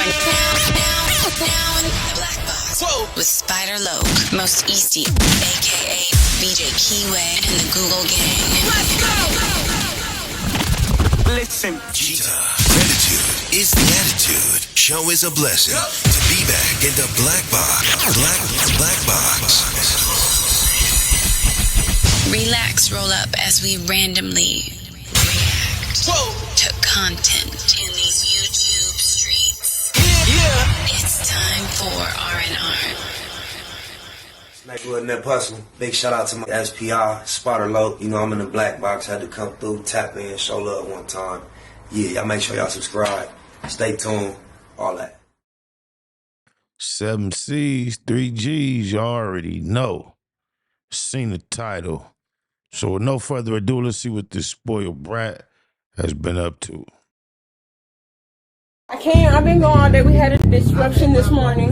are now in the Black Box with Spider Loke, Most Easty, aka BJ Keyway, and the Google Gang. Let's go! Listen, gratitude is the attitude. Show is a blessing. To be back in the Black Box. Black Box. Relax, roll up as we randomly react to content in these YouTube streets. Yeah. It's time for R&R. Neighborhood Nip Hustle. Big shout out to my SPI, Spotter Loke. You know, I'm in the Black Box. Had to come through, tap in, show love one time. Yeah, y'all make sure y'all subscribe. Stay tuned. All that. 7 C's, 3 G's, you already know. Seen the title. So with no further ado, let's see what this spoiled brat has been up to. I've been going all day. We had a disruption this morning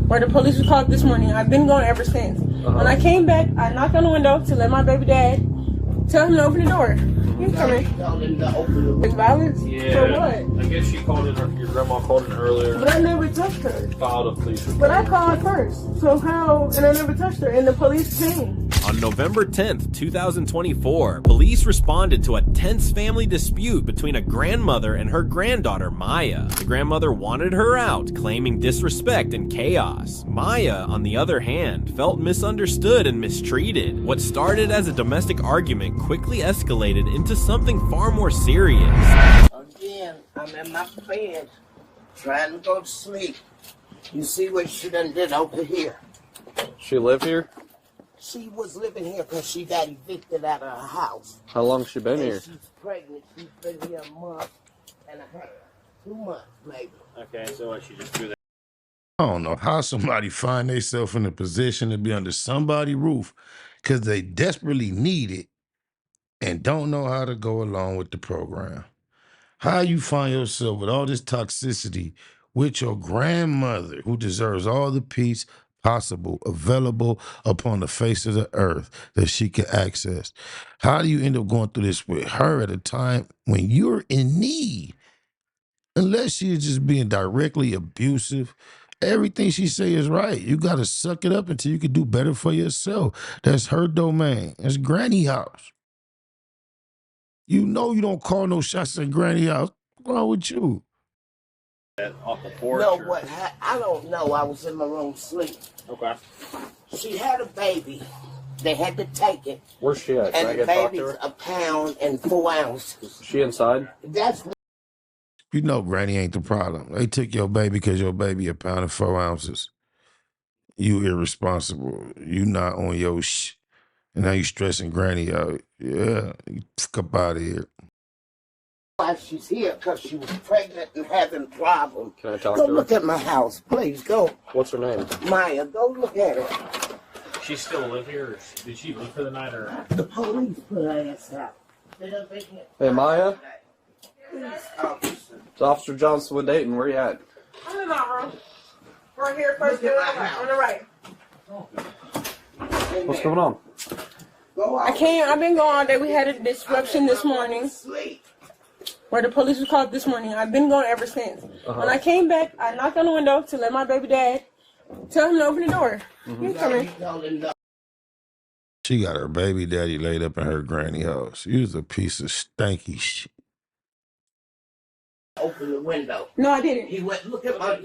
where the police was called this morning. I've been going ever since. When I came back, I knocked on the window to let my baby dad tell him to open the door. He's coming. It's violence? Yeah. For what? I guess she called it, your grandma called it earlier. But I never touched her. Filed a police report. But I called first. So how? And I never touched her. And the police came. On November 10th, 2024, police responded to a tense family dispute between a grandmother and her granddaughter, Maya. The grandmother wanted her out, claiming disrespect and chaos. Maya, on the other hand, felt misunderstood and mistreated. What started as a domestic argument quickly escalated into something far more serious. Again, I'm in my bed, trying to go to sleep. You see what she done did over here? She live here? She was living here because she got evicted out of her house. How long she been here? She's pregnant. She's been here a month and a half. 2 months, maybe. Okay, so she just threw that. I don't know how somebody find themselves in a position to be under somebody's roof because they desperately need it and don't know how to go along with the program. How you find yourself with all this toxicity with your grandmother who deserves all the peace possible, available upon the face of the earth that she can access. How do you end up going through this with her at a time when you're in need? Unless she is just being directly abusive, everything she say is right. You got to suck it up until you can do better for yourself. That's her domain. That's granny house. You know you don't call no shots at granny house. What's wrong with you? Off the porch? No, what? I don't know. I was in my room sleep. Okay. She had a baby. They had to take it. Where's she at? Can I And the get talk to baby's her? a pound and 4 ounces. Is she inside? That's You know granny ain't the problem. They took your baby because your baby a pound and 4 ounces. You irresponsible. You not on your and now you stressing granny out. Yeah, you fuck up out of here. why she's here, because she was pregnant and having problems. Can I talk Go to her? look at my house, please. Go. What's her name? Maya, go look at her. She still live here? Or did she leave for the night? Or The police put her ass out. Hey, Maya? Please, officer. It's Officer Johnson with Dayton. Where you at? I'm in my room. Right here, first door on the right. What's going on? I've been going all day. We had a disruption this morning where the police was called this morning. I've been going ever since. When I came back, I knocked on the window to let my baby dad tell him to open the door. He's coming. She got her baby daddy laid up in her granny house. He was a piece of stanky shit. Open the window. No, I didn't. He went, look at my...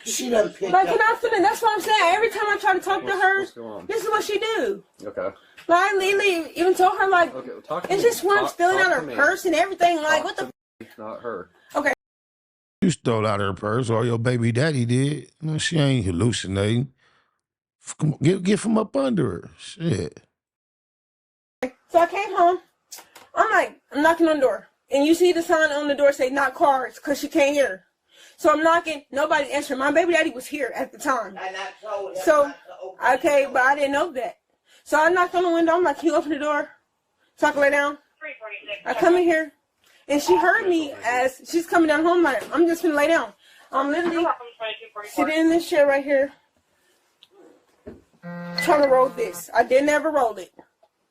She done picked Like, up. can I feel it? That's what I'm saying. Every time I try to talk to her, What's going on? this is what she do. Okay. Like, I literally even told her, like, Okay, well, talk to it's me. just when I'm Talk- stealing talk out to her me. purse and everything. Like, Talk what the to me, not her. You stole out her purse, or your baby daddy did. No, she ain't hallucinating. Come on, get from up under her. Shit. So I came home. I'm knocking on the door. And you see the sign on the door say not cards because she can't hear. So I'm knocking. Nobody's answering. My baby daddy was here at the time. And I told him So, not to open okay, the door. but I didn't know that. So I knocked on the window. I'm like, can you open the door so I can lay down? I come in here. And she heard me as she's coming down home. Like, I'm just going to lay down. I'm literally sitting in this chair right here trying to roll this. I didn't ever roll it.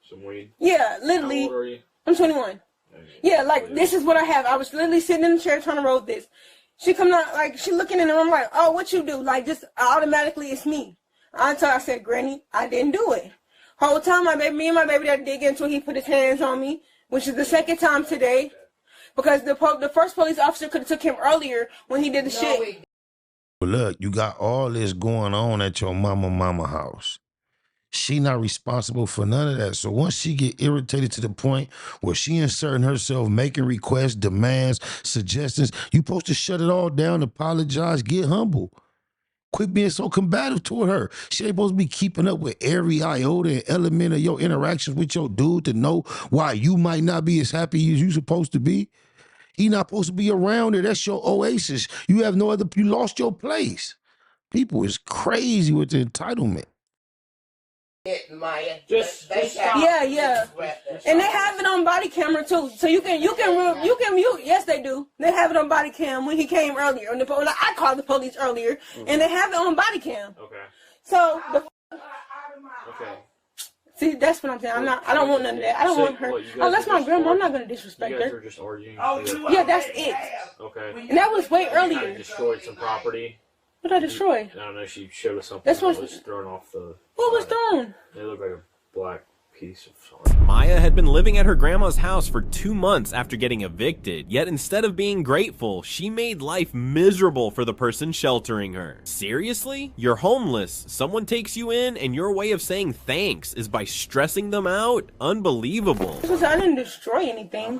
Some weed. Yeah, How literally. old are you? I'm 21. Yeah, like, this is what I have. I was literally sitting in the chair trying to roll this. She come out, like, she looking in the room like, oh, what you do? Like, just automatically it's me. I said, Granny, I didn't do it. Whole time, me and my baby daddy did get into it. He put his hands on me, which is the second time today. Because the first police officer could have took him earlier when he did the shit. But look, you got all this going on at your mama house. She not responsible for none of that. So once she get irritated to the point where she inserting herself, making requests, demands, suggestions, you supposed to shut it all down, apologize, get humble. Quit being so combative toward her. She ain't supposed to be keeping up with every iota and element of your interactions with your dude to know why you might not be as happy as you supposed to be. He not supposed to be around her. That's your oasis. You have no other, you lost your place. People is crazy with the entitlement. Maya. Yeah. And they have it on body camera too. So yes they do. They have it on body cam when he came earlier. And I called the police earlier and they have it on body cam. Okay. So Okay. see, that's what I'm saying. I don't want none of that. I don't want her. Unless my grandma, I'm not gonna disrespect You guys her. were just arguing. Yeah, that's it. Okay. And that was way You earlier. destroyed some property. What I destroyed? I don't know. She showed us something That's that what- was thrown off the. What was thrown? It looked like a black piece of something. Maya had been living at her grandma's house for 2 months after getting evicted, yet instead of being grateful, she made life miserable for the person sheltering her. Seriously? You're homeless, someone takes you in, and your way of saying thanks is by stressing them out? Unbelievable. I didn't destroy anything.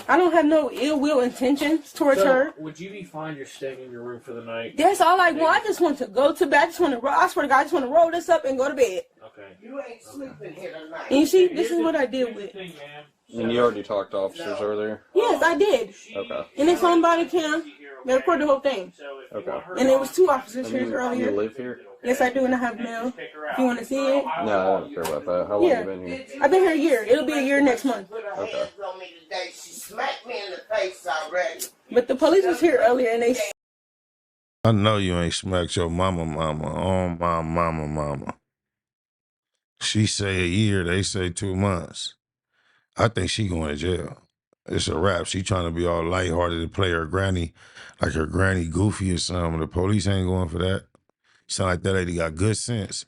I don't have no ill will intentions towards her. Would you be fine just staying in your room for the night? That's all I want. I just want to go to bed. I just want to roll. I swear to God, I just want to roll this up and go to bed. Okay. You ain't sleeping here tonight. And you see, this is what I deal with. And you already talked to officers earlier? Yes, I did. Okay. And it's on body cam. They recorded the whole thing. Okay. And there was 2 officers here You earlier. live here? Yes, I do, and I have mail. If you want to see it. No, I don't care about that. How long have you been here? I've been here a year. It'll be a year next month. Put her hands on me today. She smacked me in the face already. But the police was here earlier, and they. I know you ain't smacked your mama. Oh, my mama. She say a year, they say 2 months. I think she going to jail. It's a wrap. She trying to be all lighthearted to play her granny, like her granny goofy or something. The police ain't going for that. Sound like that lady got good sense.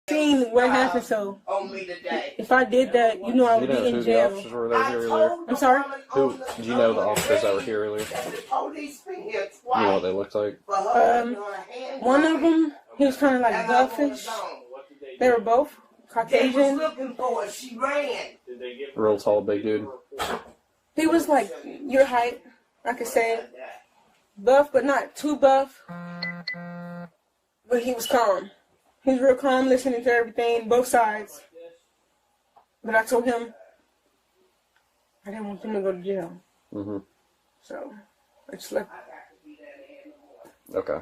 Seen what happened, so On me today. if I did that, you know I would be in Who the jail. officers were that were here earlier? I'm sorry? Do you know the officers that were here earlier? The police been here You know what twice. they looked like? For her putting her hands One on of me. them, he was kind of like And I was buffish. gone. They were both They was Caucasian. looking for her. She ran. Real tall, big dude. He was like your height, I could say. Buff, but not too buff. But he was calm. He was real calm, listening to everything, both sides. But I told him I didn't want them to go to jail. Mm-hmm. So I just left. Okay.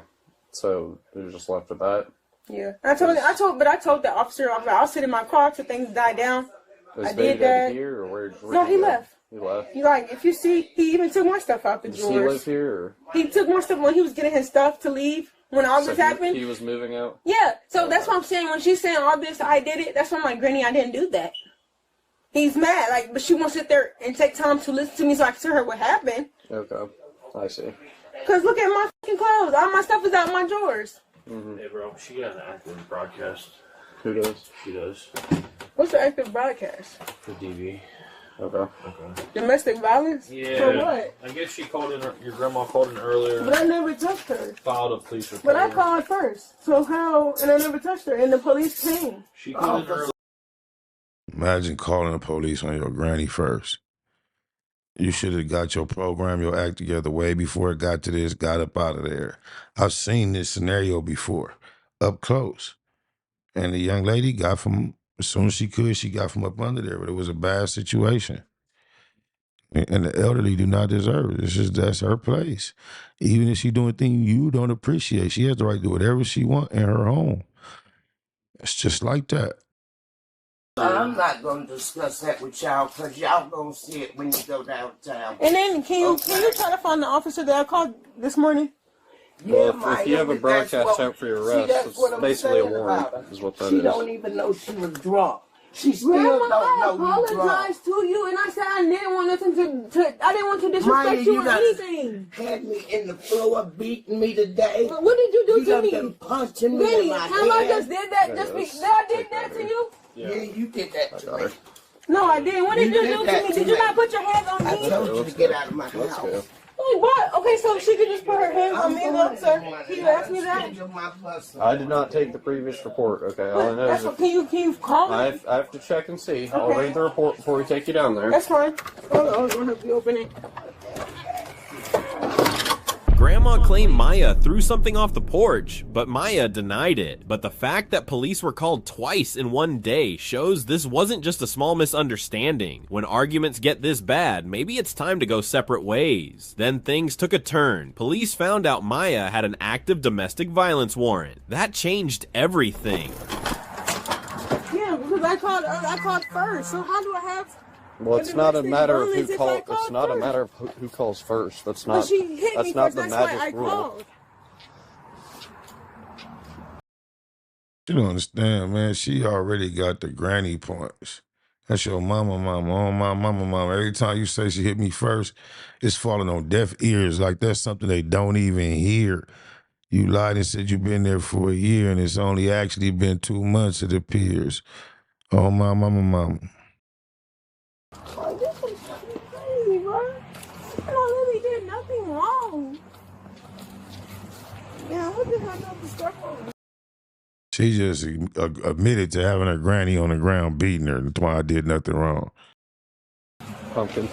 So you just left at that? Yeah. I told the officer, I'll sit in my car till things die down. Is I baby did that. daddy here, or where No, he go? left. He left? He like, if you see, he even took my stuff out the Does he live drawers. here? Or? He took my stuff when he was getting his stuff to leave. When all So this happened. he was moving out? Yeah, so that's what I'm saying. When she's saying all this, I did it. That's why I'm like, Granny, I didn't do that. He's mad, like, but she won't sit there and take time to listen to me so I can tell her what happened. Okay. I see. Cause look at my fucking clothes. All my stuff is out in my drawers. Mm-hmm. Hey, bro, she got an active broadcast. Who does? She does. What's the active broadcast? For DV. Okay. Okay. Domestic violence? Yeah. For what? I guess she called in, your grandma called in earlier. But I never touched her. Filed a police report. But I called first. So how? And I never touched her. And the police came. She called in earlier. Imagine calling the police on your granny first. You should have got your program, your act together way before it got to this, got up out of there. I've seen this scenario before, up close. And the young lady got from, as soon as she could, she got from up under there, but it was a bad situation. And the elderly do not deserve it. It's just, that's her place. Even if she's doing things you don't appreciate, she has the right to do whatever she wants in her home. It's just like that. I'm not going to discuss that with y'all because y'all going to see it when you go downtown. And then can you try to find the officer that I called this morning? Well, if you have a broadcast out for your arrest, it's basically a warrant, is what that She is. don't even know she was drunk. She still Grandma, don't I know you drunk. apologized to you, and I said I didn't want nothing I didn't want to disrespect Maya, you or done anything. had me in the floor beating me today. What did you do to done me? been punching me Really? in my How I head. just did that? Just be, I did that to you? Yeah, you did that to me. No, I didn't. What did You you did do that to me? to Did you me. not put your hands on I me? told you to get out of my Let's house. go. Wait, what? Okay, so she could just put her hands on me, though, sir? Can you ask me that? I did not take the previous report, okay? All I know That's is what, can you call me? I have to check and see. I'll Okay. read the report before we take you down there. That's fine. Hold on, I'm gonna help you open it. Grandma claimed Maya threw something off the porch, but Maya denied it. But the fact that police were called twice in one day shows this wasn't just a small misunderstanding. When arguments get this bad, maybe it's time to go separate ways. Then things took a turn. Police found out Maya had an active domestic violence warrant. That changed everything. Yeah, because I called first. So how do I have? Well, it's not a matter of who If I calls. called It's not a first. matter of who calls first. That's But not. she hit That's me not first. the That's why I magic rule. called. You don't understand, man. She already got the granny points. That's your mama. Oh, my mama. Every time you say she hit me first, it's falling on deaf ears. Like that's something they don't even hear. You lied and said you've been there for a year, and it's only actually been 2 months, it appears. Oh, my mama. Like, this is fucking crazy, bro. I really did nothing wrong. Yeah, what the hell got the stuff on? She just admitted to having her granny on the ground beating her. That's why I did nothing wrong. Pumpkin.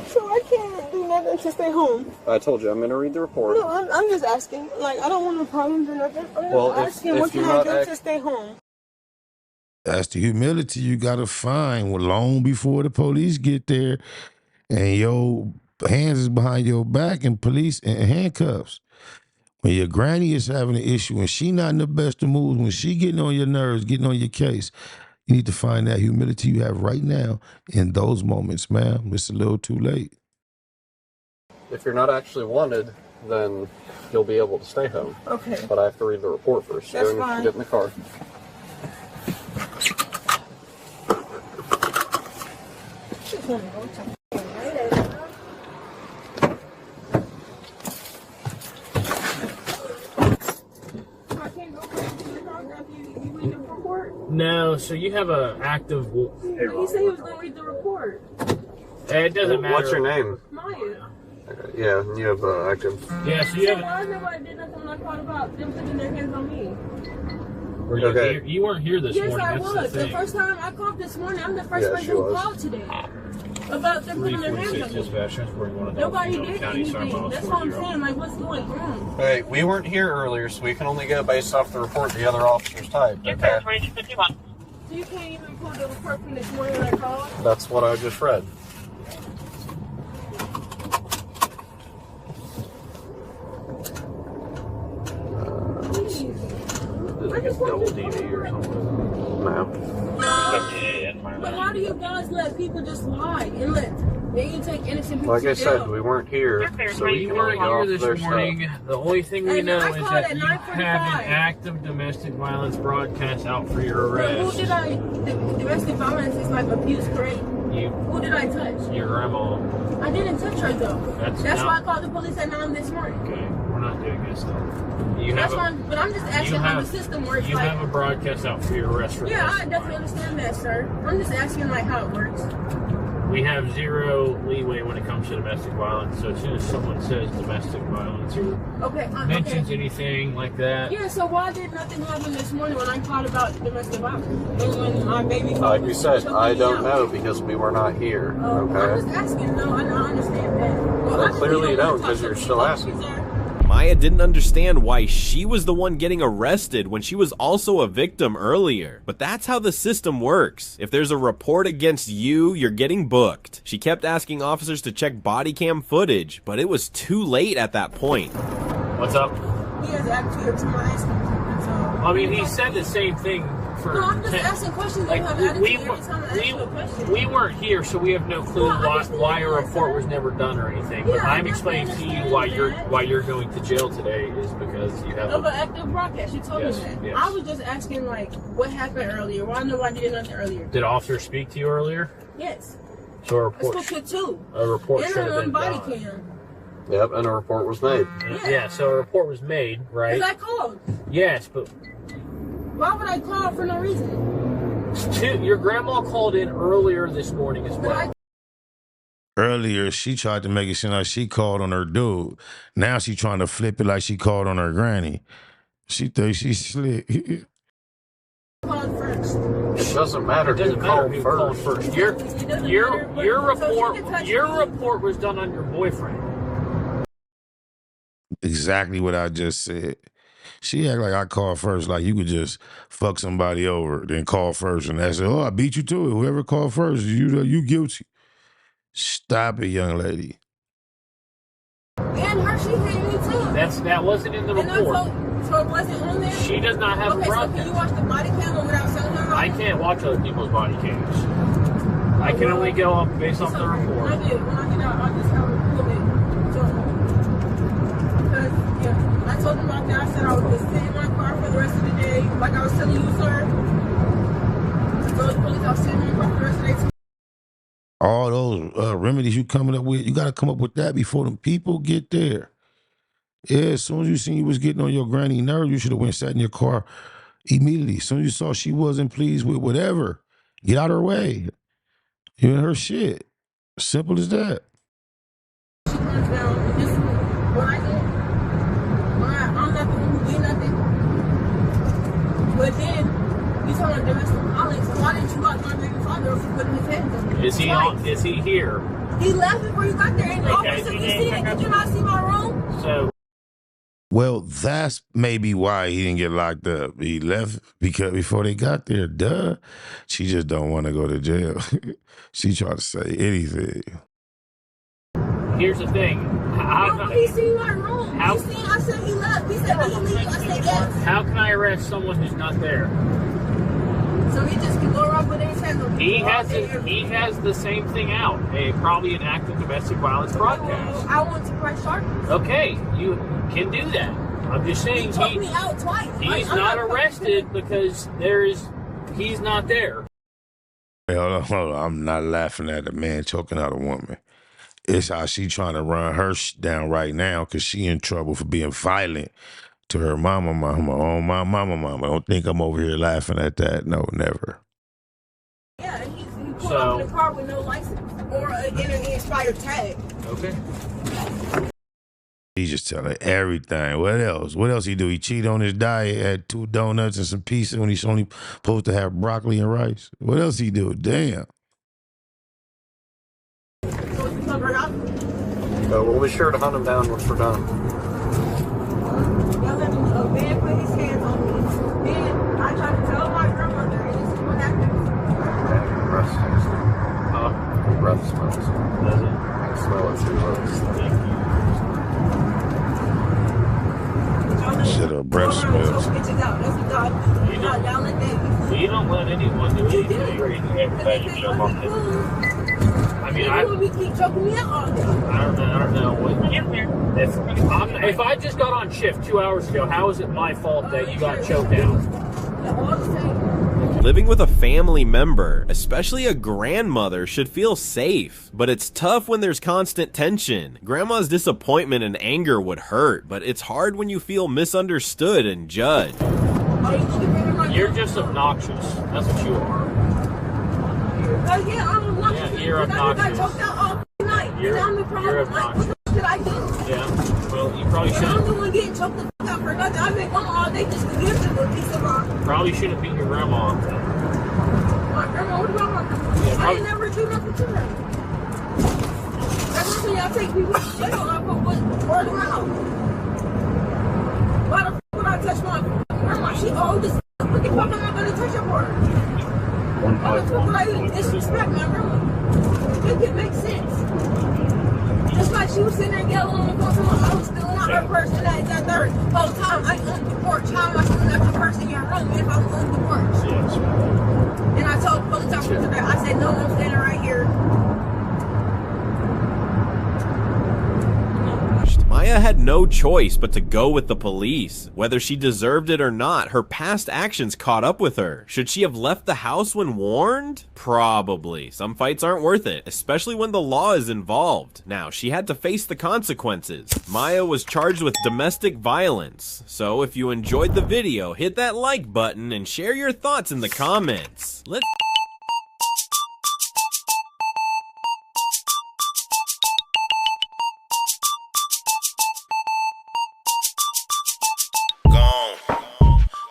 So I can't do nothing to stay home. I told you I'm going to read the report. No, I'm just asking. Like, I don't want no problems or nothing. I'm Well, just asking if what can you're I not do to stay home. That's the humility you gotta find long before the police get there, and your hands is behind your back and police and handcuffs. When your granny is having an issue and she not in the best of moods, when she getting on your nerves, getting on your case, you need to find that humility you have right now in those moments, ma'am. It's a little too late. If you're not actually wanted, then you'll be able to stay home. Okay. But I have to read the report first. That's Go and fine. get in the car. Just wanna go to- I can't go to the car after you read the report. No, so you have a active. He said he was gonna read the report. It doesn't matter. What's your name? Maya. Yeah, you have active. Yeah, so you So have. why nobody did nothing when I called about them putting their hands on me? Were you, Okay. here? You weren't here this Yes, morning. I That's was. the The thing. first time I called this morning, I'm the first Yeah, person she who was. called today about them putting their hands 346 on me. dispatch transporting one of the Nobody Elgin did County Sergeant anything. Miles That's what I'm 40. saying. Like, what's going on? Hey, we weren't here earlier, so we can only go based off the report the other officers typed. Okay? So you can't even pull the report from this morning when I called? That's what I just read. I just want Double to DV or something. No. But why do you guys let people just lie and then you take innocent people Like to I said, jail? we weren't here, so we You can only weren't go here off this their morning. stuff. The only thing we And know I is called that at you have 9:45. an active domestic violence broadcast out for your But arrest. who did I? Domestic violence is like abuse, correct? You, Who did I touch? your grandma. I didn't touch her though. That's That's not- why I called the police at 9 this morning. Okay, we're not doing this though. You That's have why. a, But I'm just asking how the system works. you Like, have a broadcast out for your arrest for yeah, this. I definitely understand that, sir. I'm just asking like how it works. We have zero leeway when it comes to domestic violence. So as soon as someone says domestic violence or Okay. mentions Okay. anything like that, Yeah. So why did nothing happen this morning when I called about domestic violence? And when my baby. Like we said, choking I me don't out? know because we were not here. I'm Okay? just asking. No, I understand that. Well, Well, I just clearly you wanna don't, talk 'cause to you're the still police asking. officer. Maya didn't understand why she was the one getting arrested when she was also a victim earlier. But that's how the system works. If there's a report against you, you're getting booked. She kept asking officers to check body cam footage, but it was too late at that point. what's up? He has actually to my asking. So I mean, he said the same thing for. No, I'm just asking questions. Like, You have attitude every time I ask you a question. we weren't here, so we have no clue why a report was never done or anything. But Yeah, I'm I explaining to you understand why you're going to jail today is because you have Of an active broadcast. You told Yes, me that. yes. I was just asking, like, what happened earlier? Why nobody did nothing earlier? Did officers speak to you earlier? Yes. So a I report. spoke to two. A report And should have on been body done. cam. Yep, and a report was made. Yeah, so a report was made, right? Because I called. Yes, but Why would I call for no reason? your grandma called in earlier this morning as well. Earlier, she tried to make it seem like she called on her dude. Now she trying to flip it like she called on her granny. She thinks she's slick. Called first. It doesn't matter It doesn't who matter called who first. called first. It doesn't matter, Your but- so she can touch me. report was done on your boyfriend. Exactly what I just said. She act like I called first, like you could just fuck somebody over, then call first, and that's it. Oh, I beat you to it. Whoever called first, you guilty. Stop it, young lady. And her, she hit me too. That wasn't in the And I report. so it wasn't on there? She does not have Okay, a so broadcast. can you watch the body camera without telling her? I can't watch other people's body cams. I can only go up based off the report. When I get out, I'll just have a little bit. Because, yeah, I told him about that. I said I would just sit in my car for the rest of the day. Like I was telling you, sir. I told the police I was sitting in my car for the rest of the day. All those remedies you coming up with, you got to come up with that before them people get there. Yeah, as soon as you seen you was getting on your granny nerve, you should have went sat in your car immediately. As soon as you saw she wasn't pleased with whatever, get out of her way. You in her shit. Simple as that. She comes down and just, when I go, I'm not the one who did nothing. But then, you talking about domestic violence, so why didn't you lock my baby father if he put his hands on me? Is he Twice. on? Is he here? He left before you got there. And Okay, officer, you see it? Did you not see my room? So Well, that's maybe why he didn't get locked up. He left because before they got there, duh. She just don't want to go to jail. She tried to say anything. here's the thing. How No, can he seen my room. How- He seen, I said he left. He said, did he leave? I said, yes. how can I arrest someone who's not there? So he just can go around with his hands on He people all has day, it, every he day. has the same thing out. Probably an active domestic violence broadcast. I want to press charges. Okay, you can do that. I'm just He saying took me out twice. he's I'm not fucking arrested because he's not there. Hey, hold on. I'm not laughing at a man choking out a woman. It's how she trying to run her down right now because she in trouble for being violent to her mama. Oh, my mama. Don't think I'm over here laughing at that. No, never. Yeah, and he pulled So- up in a car with no license or an expired tag. Okay. He just telling everything. What else? What else he do? He cheat on his diet, had 2 donuts and some pizza when he's only supposed to have broccoli and rice. What else he do? Damn. So he covered up. So we'll be sure to hunt him down once we're done. Y'all let a man put his hands on me. Then I tried to tell my grandmother, and this is what happened. Breath smells. Breath smells. Does it? I can smell it through those. Thank you. Shit, her breath smells. Bitches out. That's what y'all do. Y'all let that. You don't let anyone do anything. Everything you want to do. I mean, You I would be keep choking me out all day. don't know what. If I just got on shift 2 hours ago, how is it my fault that you got choked out? All the same. Living with a family member, especially a grandmother, should feel safe. But it's tough when there's constant tension. Grandma's disappointment and anger would hurt, but it's hard when you feel misunderstood and judged. You're just obnoxious. That's what you are. Oh yeah, I'm obnoxious. Yeah, you're Because I obnoxious. got choked out all night. You're- I'm the problem. you're Like, what the fuck did I do? Yeah. Well, you probably And I'm shouldn't. the one getting choked the fuck out for nothing. I've been gone all day just to give them a piece of Probably shouldn't beat your grandma. my grandma. What about my grandma? Yeah, I probably- ain't never do nothing to her. That's when y'all take people to jail. I put word around. Why the fuck would I touch my grandma? She old as fuck. What the fuck am I gonna touch her for? Why the fuck would I even disrespect my grandma? Make it make sense. Just like she was sitting there yelling on the phone, someone I was stealing out her purse, and that third whole time I owned the porch. How am I stealing out your purse in your room if I'm on the porch? Yes. had no choice but to go with the police. Whether she deserved it or not, her past actions caught up with her. Should she have left the house when warned? Probably. Some fights aren't worth it, especially when the law is involved. Now, she had to face the consequences. Maya was charged with domestic violence. So if you enjoyed the video, hit that like button and share your thoughts in the comments. Let's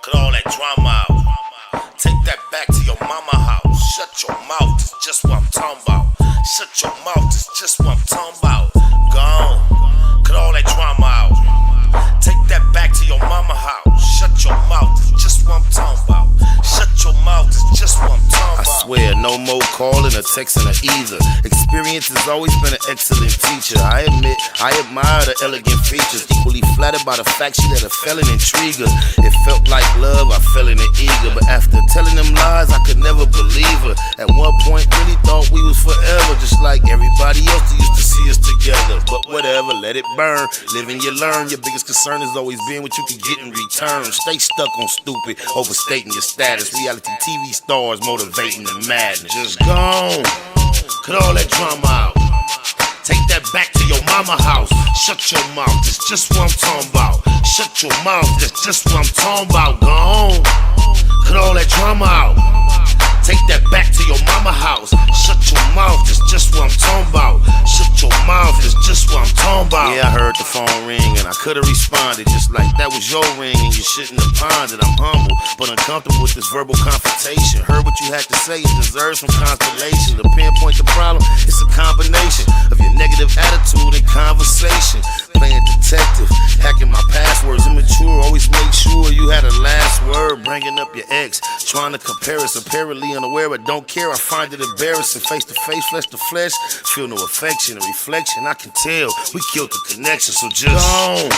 Cut all that drama out. Take that back to your mama house. Shut your mouth, it's just what I'm talking about. Shut your mouth, it's just what I'm talking about. Gone. Cut all that drama out. Take that back to your mama house. Shut your mouth, it's just what I'm talking about. Shut your mouth, it's just what I'm talking about. I swear, no more calling or texting or either. Experience has always been an excellent teacher. I admit, I admire the elegant features. Equally flattered by the fact she let a felon intrigue her. It felt like love, I fell in it eager. But after telling them lies, I could never believe her. At one point, really thought we was forever. Just like everybody else that used to see us together. But whatever, let it burn. Live and you learn. Your biggest concern has always been what you can get in return. Stay stuck on stupid, overstating your status. Reality TV stars motivating the madness. Just gone. Cut all that drama out. Take that back to your mama house. Shut your mouth, it's just what I'm talking about. Shut your mouth, that's just what I'm talking about. Gone. Cut all that drama out. Take that back to your mama house. Shut your mouth, it's just what I'm talking about. Shut your mouth, it's just what I'm talking about. Yeah, I heard the phone ring and I could've responded just like that was your ring and you shouldn't have pondered. I'm humble, but uncomfortable with this verbal confrontation. Heard what you had to say, it deserves some consolation. To pinpoint the problem, it's a combination of your negative attitude and conversation. Playing detective, hacking my passwords, immature, always make sure you had a last word. Bringing up your ex, trying to compare us, apparently unaware, but don't care. I find it embarrassing. Face to face, flesh to flesh, feel no affection or reflection. I can tell we killed the connection, so just gone.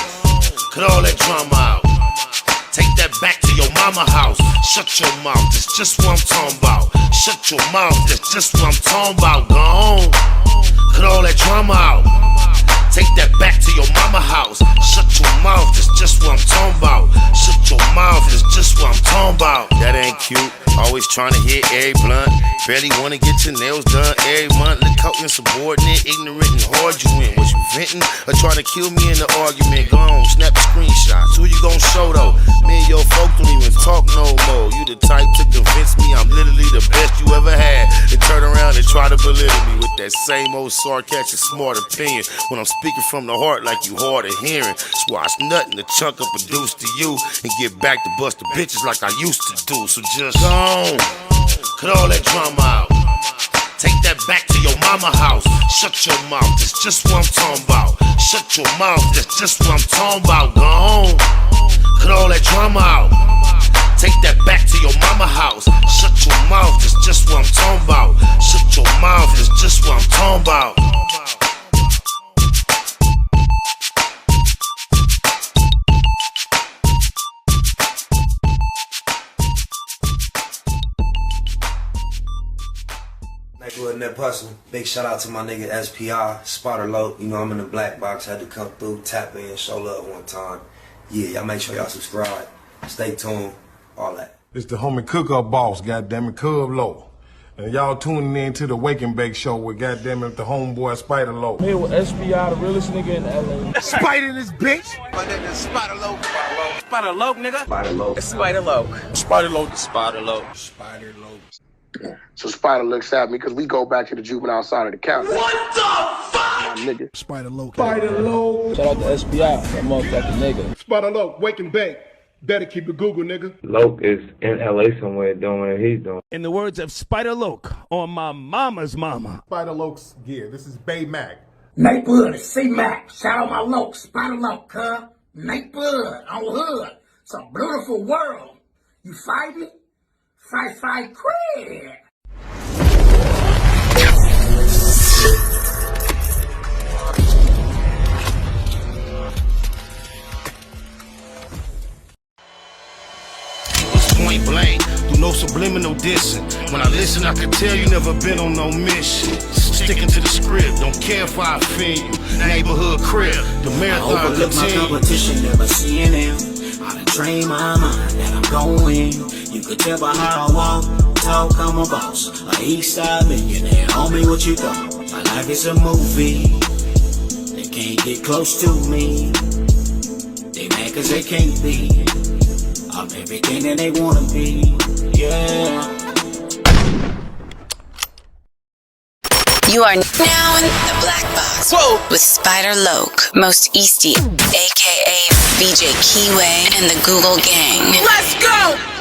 Cut all that drama out. Take that back to your mama house. Shut your mouth, that's just what I'm talking about. Shut your mouth, that's just what I'm talking about. Gone. Cut all that drama out. Take that back to your mama house. Shut your mouth, that's just what I'm talking about. Shut your mouth, that's just what I'm talking about. That ain't cute. Always trying to hit every blunt. Barely wanna get your nails done every month. Look out insubordinate, ignorant, and hard you in. Was you venting or trying to kill me in the argument? Go on, snap the screenshots. Who you gon' show though? Me and your folk don't even talk no more. You the type to convince me I'm literally the best you ever had. Then turn around and try to belittle me with that same old sarcastic smart opinion. When I'm speaking from the heart like you hard of hearing. Swatch nothing to chunk up a deuce to you and get back to bust the bitches like I used to do. So just gone. Cut all that drama out. Take that back to your mama house. Shut your mouth, that's just what I'm talking about. Shut your mouth, that's just what I'm talking about. Gone. Cut all that drama out. Take that back to your mama house. Shut your mouth, that's just what I'm talking about. Shut your mouth, that's just what I'm talking about. Nigga that hustle. Big shout out to my nigga SPI, Spotter Low. You know I'm in the black box, had to come through, tap in, show love one time. Yeah, y'all make sure y'all subscribe. Stay tuned, all that. It's the homie cook-up boss, goddammit, Cub Low. And y'all tuning in to the Wake and Bake Show with goddammit the homeboy Spider Low. Here with SPI, the realest nigga in LA. Spider this bitch! My nigga is Spider Low. Spider Low, nigga. Spider Low. It's Spider Low. Spider Low. Spider Low. Spider Low. So Spider looks at me because we go back to the juvenile side of the county. What the fuck? My nigga. Spider Low. Spider Low. Shout out to SPI, that motherfucking nigga. Spider Low, Wake and Bake. Better keep it Google, nigga. Loke is in LA somewhere doing what he's doing. In the words of Spider Loke on my mama's mama. Spider Loke's gear. This is Bay Mac. Nate Bud, C-Mac. Shout out my Loke. Spider Loke, huh? Nate Bud on hood. It's a beautiful world. You fight me? Fight, craig. point blank, through no subliminal dissing. When I listen, I can tell you never been on no mission. Sticking to the script, don't care if I offend you. Neighborhood crib, the marathon I overlook my continue. competition, never seeing them. I done trained my mind that I'm going. You could tell by how I walk, talk, I'm a boss. A east side millionaire, homie, what you thought? My life is a movie. They can't get close to me. They mad cause they can't be. I'm everything that they wanna be. Yeah. You are now in the black box with Spider Loke, Most Easty, aka VJ Keyway, and the Google Gang. Let's go!